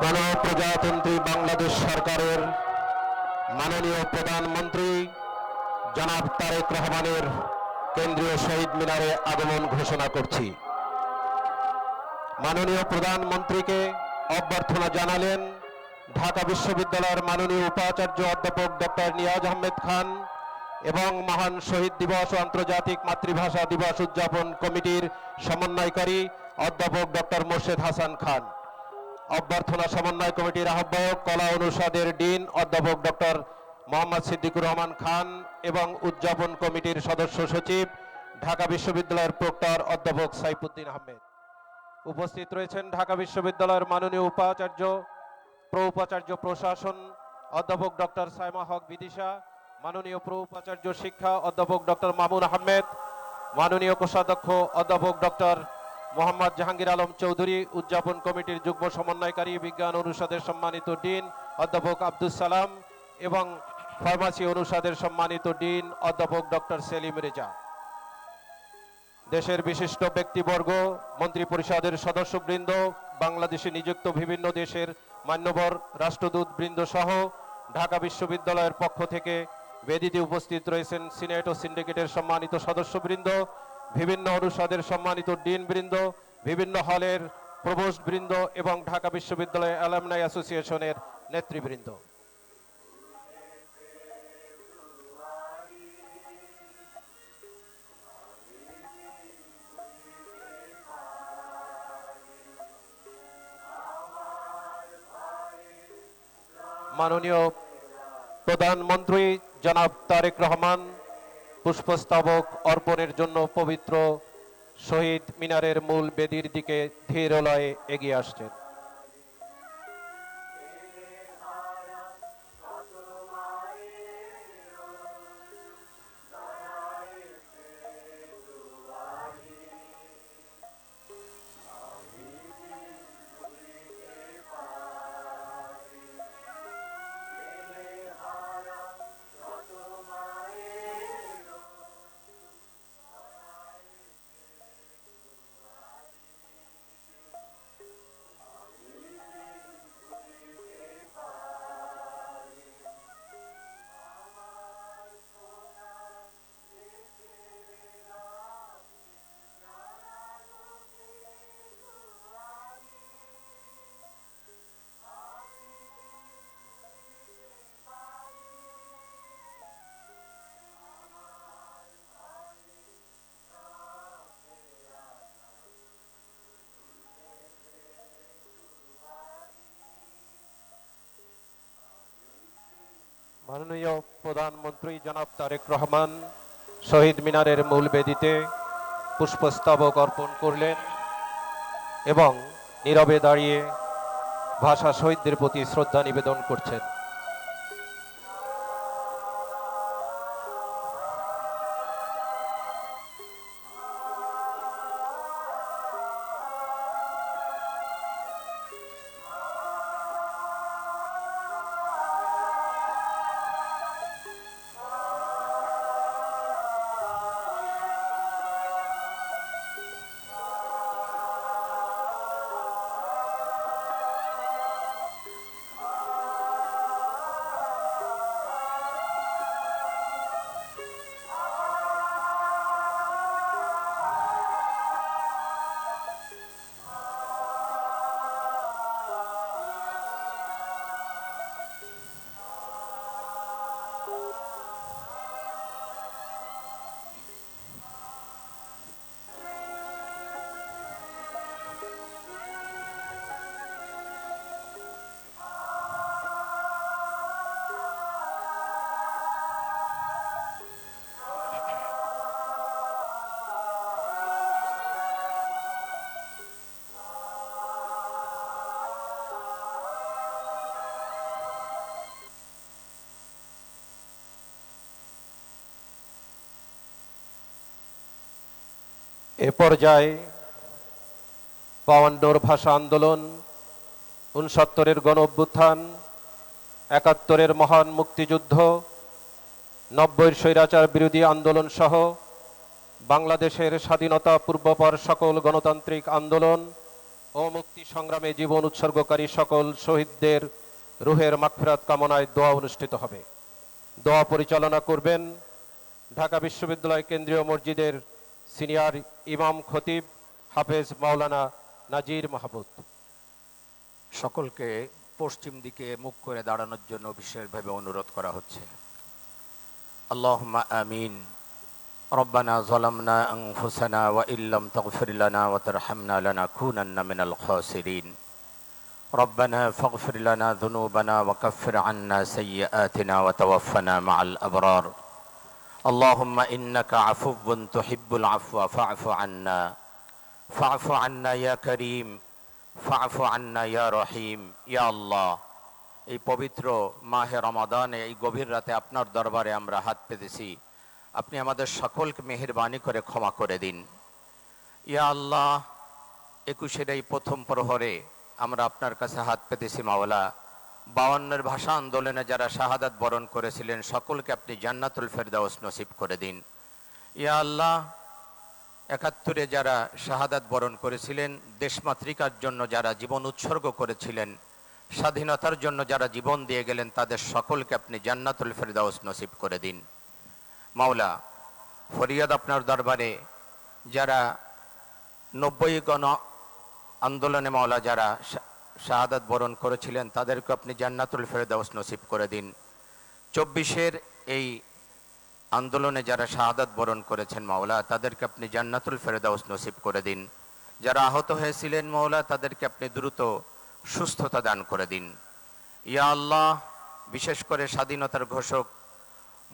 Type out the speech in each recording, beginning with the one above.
গণপ্রজাতন্ত্রী বাংলাদেশ সরকারের মাননীয় প্রধানমন্ত্রী জনাব তারেক রহমানের কেন্দ্রীয় শহীদ মিনারে আগমন ঘোষণা করছি। মাননীয় প্রধানমন্ত্রীকে অভ্যর্থনা জানালেন ঢাকা বিশ্ববিদ্যালয়ের মাননীয় উপাচার্য অধ্যাপক ডক্টর নিয়াজ আহমেদ খান এবং মহান শহীদ দিবস ও আন্তর্জাতিক মাতৃভাষা দিবস উদযাপন কমিটির সমন্বয়কারী অধ্যাপক ডক্টর মোর্শেদ হাসান খান। অভ্যর্থনা সমন্বয় কমিটির আহ্বায়ক কলা অনুষদের ডিন অধ্যাপক ডক্টর মোহাম্মদ সিদ্দিকুর রহমান খান এবং উদযাপন কমিটির সদস্য সচিব ঢাকা বিশ্ববিদ্যালয়ের প্রক্টর অধ্যাপক সাইফুদ্দিন আহমেদ। উপস্থিত রয়েছেন ঢাকা বিশ্ববিদ্যালয়ের মাননীয় উপাচার্য উপাচার্য প্রশাসন অধ্যাপক ডক্টর সাইমা হক বিদিশা, মাননীয় উপাচার্য শিক্ষা অধ্যাপক ডক্টর মামুন আহমেদ, মাননীয় কোষাধ্যক্ষ অধ্যাপক ডক্টর মোহাম্মদ জাহাঙ্গীর আলম চৌধুরী, উদযাপন কমিটির যুগ্ম সমন্বয়কারী বিজ্ঞান অনুষদের সম্মানিত ডিন অধ্যাপক আব্দুস সালাম এবং ফার্মাসি অনুষদের সম্মানিত ডিন অধ্যাপক ডক্টর সেলিম রেজা, দেশের বিশিষ্ট ব্যক্তিবর্গ, মন্ত্রী পরিষদের সদস্যবৃন্দ, বাংলাদেশে নিযুক্ত বিভিন্ন দেশের মান্যবর রাষ্ট্রদূত বৃন্দ সহ ঢাকা বিশ্ববিদ্যালয়ের পক্ষ থেকে বেদিতে উপস্থিত রয়েছেন সিনেট ও সিন্ডিকেটের সম্মানিত সদস্যবৃন্দ, বিভিন্ন অনুষদের সম্মানিত ডিন বৃন্দ, বিভিন্ন হলের প্রভোস্ট বৃন্দ এবং ঢাকা বিশ্ববিদ্যালয় অ্যালামনাই অ্যাসোসিয়েশনের নেতৃবৃন্দ। মাননীয় প্রধানমন্ত্রী জনাব তারেক রহমান পুষ্পস্তবক অর্পণের জন্য পবিত্র শহীদ মিনারের মূল বেদির দিকে ধীর লয়ে এগিয়ে আসছেন। মাননীয় প্রধানমন্ত্রী জনাব তারেক রহমান শহীদ মিনারের মূল বেদিতে পুষ্পস্তবক অর্পণ করলেন এবং নীরবে দাঁড়িয়ে ভাষা শহীদদের প্রতি শ্রদ্ধা নিবেদন করছেন। এ পর্যায়ে ৫২ ভাষা আন্দোলন, ৬৯-এর গণ অভ্যুত্থান, ৭১-এর মহান মুক্তিযুদ্ধ, ৯০-এর স্বৈরাচার বিরোধী আন্দোলন সহ বাংলাদেশের স্বাধীনতা পূর্বপর সকল গণতান্ত্রিক আন্দোলন ও মুক্তি সংগ্রামে জীবন উৎসর্গকারী সকল শহীদদের রুহের মাগফিরাত কামনায় দোয়া অনুষ্ঠিত হবে। দোয়া পরিচালনা করবেন ঢাকা বিশ্ববিদ্যালয় কেন্দ্রীয় মসজিদের সিনিয়র ইমাম খতিব হাফেজ মাওলানা নাজির মাহমুদ। সকলকে পশ্চিম দিকে মুখ করে দাঁড়ানোর জন্য বিশেষভাবে অনুরোধ করা হচ্ছে। আল্লাহুম্মা আমিন। রব্বানা যালামনা আনফুসানা ওয়া ইল্লাম তাগফির লানা ওয়া তারহামনা লানাকুনান্না মিনাল খাসিরিন। রব্বানা ফাগফির লানা যুনুবানা ওয়া কাফির আন্না সাইয়্যাতিনা ওয়া তাওয়াফানা মাআল আবরার। আল্লাহুম্মা ইন্নাকা আফুউন তুহিব্বুল আফওয়া ফা'ফু আন্না। ফা'ফু আন্না ইয়া কারীম, ফা'ফু আন্না ইয়া রহিম। ইয়া আল্লাহ, এই পবিত্র মাহে রমাদানে এই গভীর রাতে আপনার দরবারে আমরা হাত পেতেছি, আপনি আমাদের সকলকে মেহেরবানি করে ক্ষমা করে দিন। ইয়া আল্লাহ, 21-এর এই প্রথম প্রহরে আমরা আপনার কাছে হাত পেতেছি মাওলা। 52-এর ভাষা আন্দোলনে যারা শাহাদাত বরণ করেছিলেন সকলকে আপনি জান্নাতুল ফেরদাউস নসিব করে দিন। ইয়া আল্লাহ, 71-এ যারা শাহাদাত বরণ করেছিলেন, দেশমাতৃকার জন্য যারা জীবন উৎসর্গ করেছিলেন, স্বাধীনতার জন্য যারা জীবন দিয়ে গেলেন, তাদের সকলকে আপনি জান্নাতুল ফেরদাউস নসিব করে দিন। মাওলা, ফরিয়াদ আপনার দরবারে যারা 90 গণ আন্দোলনে মাওলা যারা শাহাদাত বরণ করেছিলেন, তাদেরকে আপনি জান্নাতুল ফেরদাউস নসিব করে দিন। 24-এর এই আন্দোলনে যারা শাহাদাত বরণ করেছেন মাওলা, তাদেরকে আপনি জান্নাতুল ফেরদাউস নসিব করে দিন। যারা আহত হয়েছিলেন মাওলা, তাদেরকে আপনি দ্রুত সুস্থতা দান করে দিন। ইয়া আল্লাহ, বিশেষ করে স্বাধীনতার ঘোষক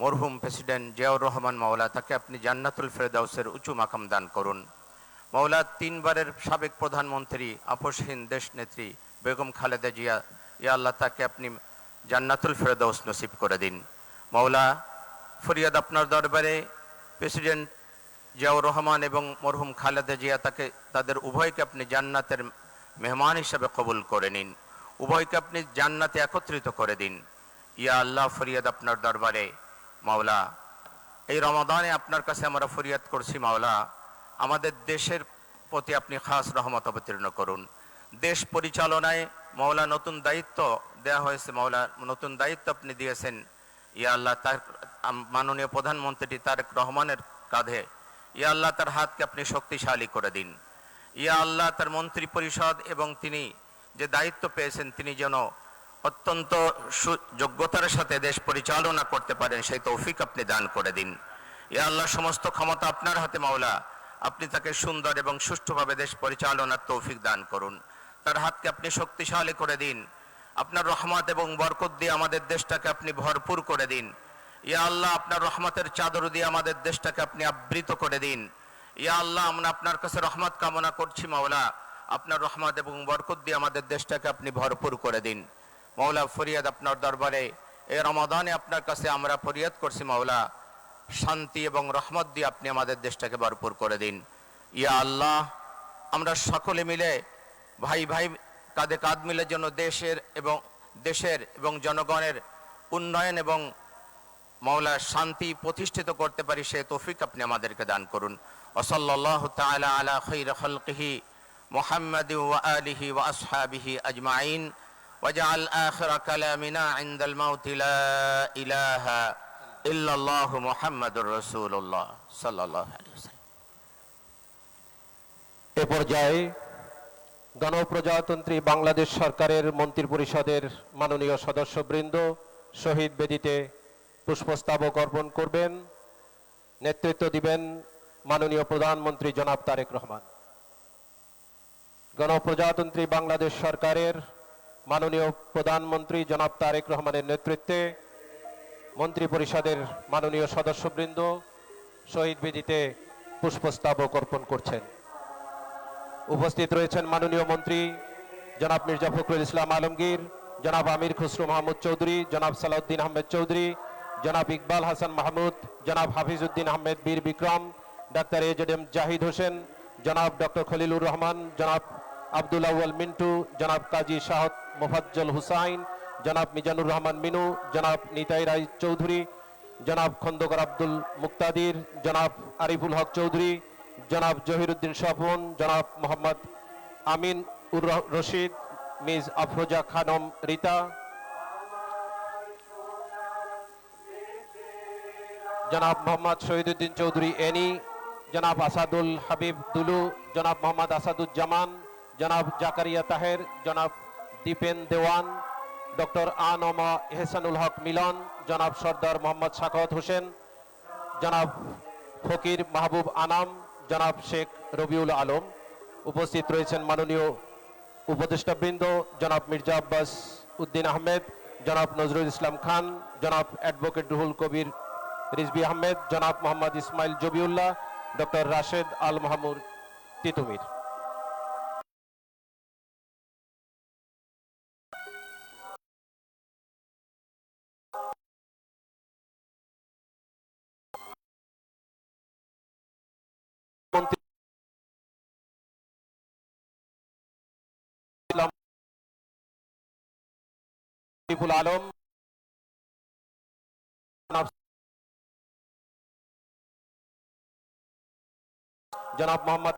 মরহুম প্রেসিডেন্ট জিয়াউর রহমান মাওলা, তাকে আপনি জান্নাতুল ফেরদাউসের উঁচু মাকাম দান করুন। মাওলা, 3 বারের সাবেক প্রধানমন্ত্রী আপসহীন দেশ নেত্রী বেগম খালেদা জিয়া, ইয়া আল্লাহ, তাকে আপনি জান্নাতুল ফেরদাউস নসিব করে দিন। মাওলা, ফরিয়াদ আপনার দরবারে প্রেসিডেন্ট জিয়াউর রহমান এবং মরহুম খালেদা জিয়া, তাদের উভয়কে আপনি জান্নাতের মেহমান হিসাবে কবুল করে নিন। উভয়কে আপনি জান্নাতে একত্রিত করে দিন। ইয়া আল্লাহ, ফরিয়াদ আপনার দরবারে মাওলা, এই রমাদানে আপনার কাছে আমরা ফরিয়াদ করছি মাওলা, আমাদের দেশের প্রতি আপনি খাস রহমত অবতীর্ণ করুন। দেশ পরিচালনায় মাওলা নতুন দায়িত্ব দেয়া হয়েছে মাওলা, নতুন দায়িত্ব আপনি দিয়েছেন। ইয়া আল্লাহ, তার মাননীয় প্রধানমন্ত্রী তারেক রহমানের কাঁধে, ইয়া আল্লাহ, তার হাতকে আপনি শক্তিশালী করে দিন। ইয়া আল্লাহ, তার মন্ত্রী পরিষদ এবং তিনি যে দায়িত্ব পেয়েছেন, তিনি যেন অত্যন্ত যোগ্যতার সাথে দেশ পরিচালনা করতে পারেন, সেই তৌফিক আপনি দান করে দিন। ইয়া আল্লাহ, সমস্ত ক্ষমতা আপনার হাতে মাওলা, আপনি তাকে সুন্দর এবং সুষ্ঠুভাবে দেশ পরিচালনার তৌফিক দান করুন। তার হাতকে আপনি শক্তিশালী করে দিন। আপনার রহমত এবং বরকত দিয়ে আমাদের দেশটাকে আপনি ভরপুর করে দিন। ইয়া আল্লাহ, আপনার রহমতের চাদর দিয়ে আমাদের দেশটাকে আপনি আবৃত করে দিন। ইয়া আল্লাহ, আমরা আপনার কাছে রহমত কামনা করছি মাওলা, আপনার রহমত এবং বরকত দিয়ে আমাদের দেশটাকে আপনি ভরপুর করে দিন। মাওলা, ফরিয়াদ আপনার দরবারে এই রমাদানে আপনার কাছে আমরা ফরিয়াদ করছি মাওলা, শান্তি এবং রহমত দিয়ে আপনি আমাদের দেশটাকে ভরপুর করে দিন। ইয়া আল্লাহ, আমরা সকলে মিলে ভাই ভাই কাঁধে কাঁধ মিলে যেন দেশের এবং জনগণের উন্নয়ন এবং মাওলা শান্তি প্রতিষ্ঠিত করতে পারি, সেই তৌফিক আপনি আমাদেরকে দান করুন। ওয়াসাল্লাল্লাহু তাআলা আলা খায়রি খালকিহি মুহাম্মাদি ওয়া আলিহি ওয়া আসহাবিহি আজমাইন ওয়াজআল আখিরা কালামিনা ইনদাল মাউতি লা ইলাহা ইল্লাল্লাহু মুহাম্মাদুর রাসূলুল্লাহ সাল্লাল্লাহু আলাইহি ওয়াসাল্লাম। এ পর্যায়ে গণপ্রজাতন্ত্রী বাংলাদেশ সরকারের মন্ত্রিপরিষদের মাননীয় সদস্যবৃন্দ শহীদ বেদিতে পুষ্পস্তবক অর্পণ করবেন। নেতৃত্ব দিবেন মাননীয় প্রধানমন্ত্রী জনাব তারেক রহমান। গণপ্রজাতন্ত্রী বাংলাদেশ সরকারের মাননীয় প্রধানমন্ত্রী জনাব তারেক রহমানের নেতৃত্বে মন্ত্রিপরিষদের মাননীয় সদস্যবৃন্দ শহীদ বেদিতে পুষ্পস্তবক অর্পণ করছেন। উপস্থিত রয়েছেন মাননীয় মন্ত্রী জনাব মির্জা ফখরুল ইসলাম আলমগীর, জনাব আমির খুসরো মাহমুদ চৌধুরী, জনাব সালাউদ্দিন আহমেদ চৌধুরী, জনাব ইকবাল হাসান মাহমুদ, জনাব হাফিজউদ্দিন আহমেদ বীর বিক্রম, ডাক্তার এজেডএম জাহিদ হোসেন, জনাব ডক্টর খলিলুর রহমান, জনাব আব্দুল আউয়াল মিন্টু, জনাব কাজী শাহত মোফাজ্জল হুসাইন, জনাব মিজানুর রহমান মিনু, জনাব নিতাই রায় চৌধুরী, জনাব খন্দকার আব্দুল মুক্তাদির, জনাব আরিফুল হক চৌধুরী, জনাব জহিরুদ্দিন স্বপন, জনাব মোহাম্মদ আমিন উর রশিদ, মিস আফরোজা খানম রিতা, জনাব মোহাম্মদ শহীদুদ্দিন চৌধুরী এনি, জনাব আসাদুল হাবিব দুলু, জনাব মোহাম্মদ আসাদুজ্জামান, জনাব জাকারিয়া তাহের, জনাব দীপেন দেওয়ান, ডক্টর আনমা এহসানুল হক মিলন, জনাব সর্দার মোহাম্মদ সাখাওয়াত হোসেন, জনাব ফকির মাহবুব আনাম, জনাব শেখ রবিউল আলম। উপস্থিত রয়েছেন মাননীয় উপদেষ্টাবৃন্দ জনাব মির্জা আব্বাস উদ্দিন আহমেদ, জনাব নজরুল ইসলাম খান, জনাব অ্যাডভোকেট রুহুল কবির রিজভী আহমেদ, জনাব মোহাম্মদ ইসমাইল জবিউল্লাহ, ডক্টর রাশেদ আল মাহমুদ তিতুমির। মন্ত্রী শরীফুল আলম, জনাব মোহাম্মদ